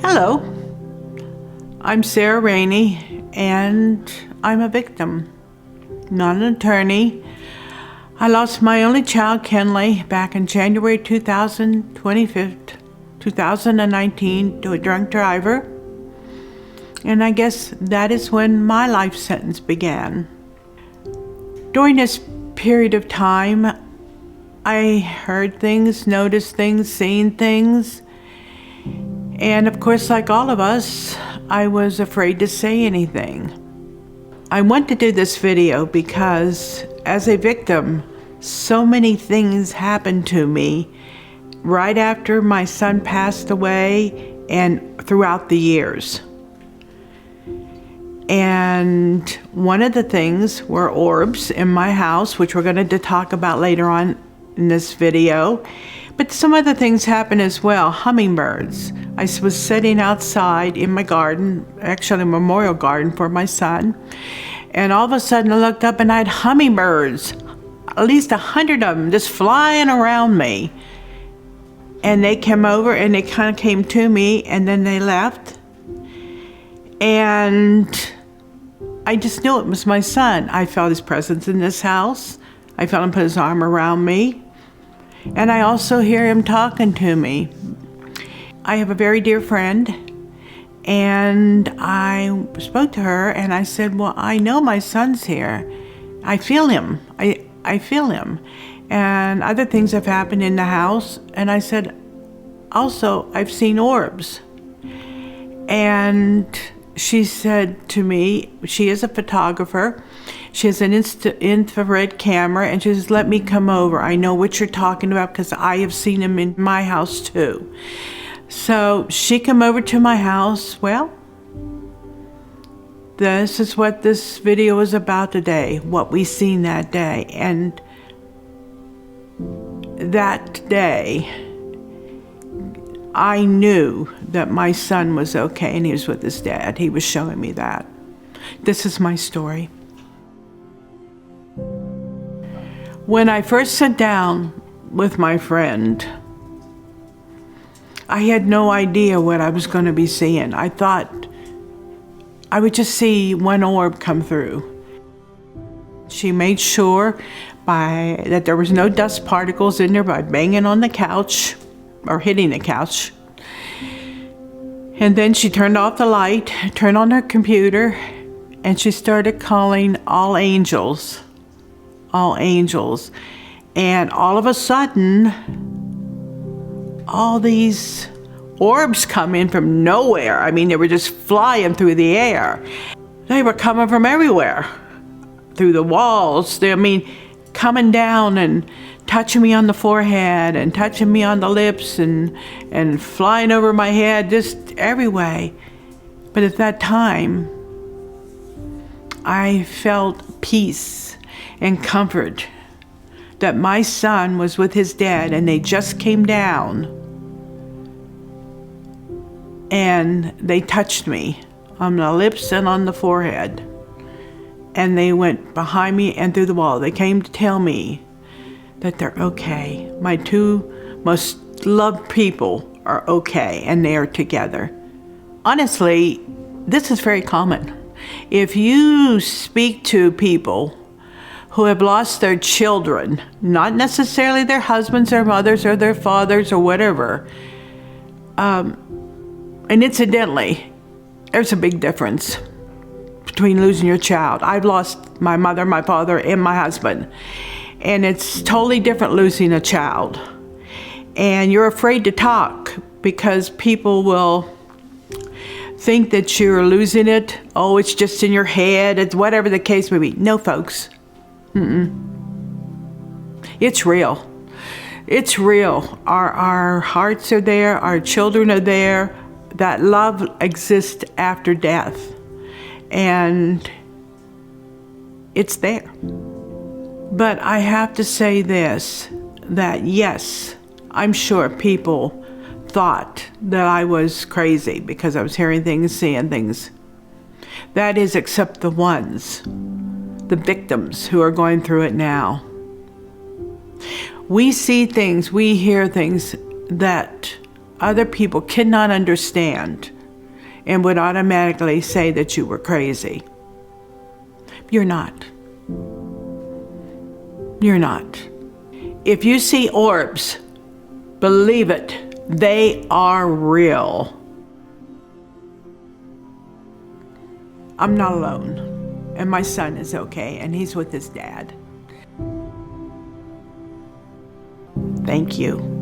Hello, I'm Sara Rainey, and I'm a victim, not an attorney. I lost my only child, Kenley, back in January 2019 to a drunk driver. And I guess that is when my life sentence began. During this period of time, I heard things, noticed things, seen things. And of course, like all of us, I was afraid to say anything. I want to do this video because as a victim, so many things happened to me right after my son passed away and throughout the years. And one of the things were orbs in my house, which we're going to talk about later on in this video. But some other things happened as well. Hummingbirds. I was sitting outside in my garden, actually a memorial garden for my son. And all of a sudden I looked up and I had hummingbirds, at least 100 of them, just flying around me. And they came over and they kind of came to me and then they left. And I just knew it was my son. I felt his presence in this house. I felt him put his arm around me. And I also hear him talking to me. I have a very dear friend, and I spoke to her and I said, well, I know my son's here. I feel him. I feel him. And other things have happened in the house. And I said, also, I've seen orbs. And she said to me, she is a photographer. She has an infrared camera, and she says, let me come over. I know what you're talking about because I have seen him in my house too. So she came over to my house. Well, this is what this video is about today, what we seen that day. And that day, I knew that my son was okay and he was with his dad. He was showing me that. This is my story. When I first sat down with my friend, I had no idea what I was going to be seeing. I thought I would just see one orb come through. She made sure that there was no dust particles in there by banging on the couch or hitting the couch. And then she turned off the light, turned on her computer, and she started calling all angels. All angels. And all of a sudden, all these orbs come in from nowhere. I mean, they were just flying through the air. They were coming from everywhere, through the walls. Coming down and touching me on the forehead and touching me on the lips and flying over my head, just every way. But at that time, I felt peace and comfort that my son was with his dad and they just came down and they touched me on the lips and on the forehead. And they went behind me and through the wall. They came to tell me that they're okay. My two most loved people are okay and they are together. Honestly, this is very common. If you speak to people who have lost their children, not necessarily their husbands or mothers or their fathers or whatever, and incidentally, there's a big difference between losing your child. I've lost my mother, my father, and my husband. And it's totally different losing a child. And you're afraid to talk because people will think that you're losing it. Oh, it's just in your head. It's whatever the case may be. No, folks. It's real. It's real. Our hearts are there. Our children are there. That love exists after death. And it's there. But I have to say this, that yes, I'm sure people thought that I was crazy because I was hearing things, seeing things. That is, except the ones, the victims who are going through it now. We see things, we hear things that other people cannot understand and would automatically say that you were crazy. You're not. You're not. If you see orbs, believe it, they are real. I'm not alone, and my son is okay, and he's with his dad. Thank you.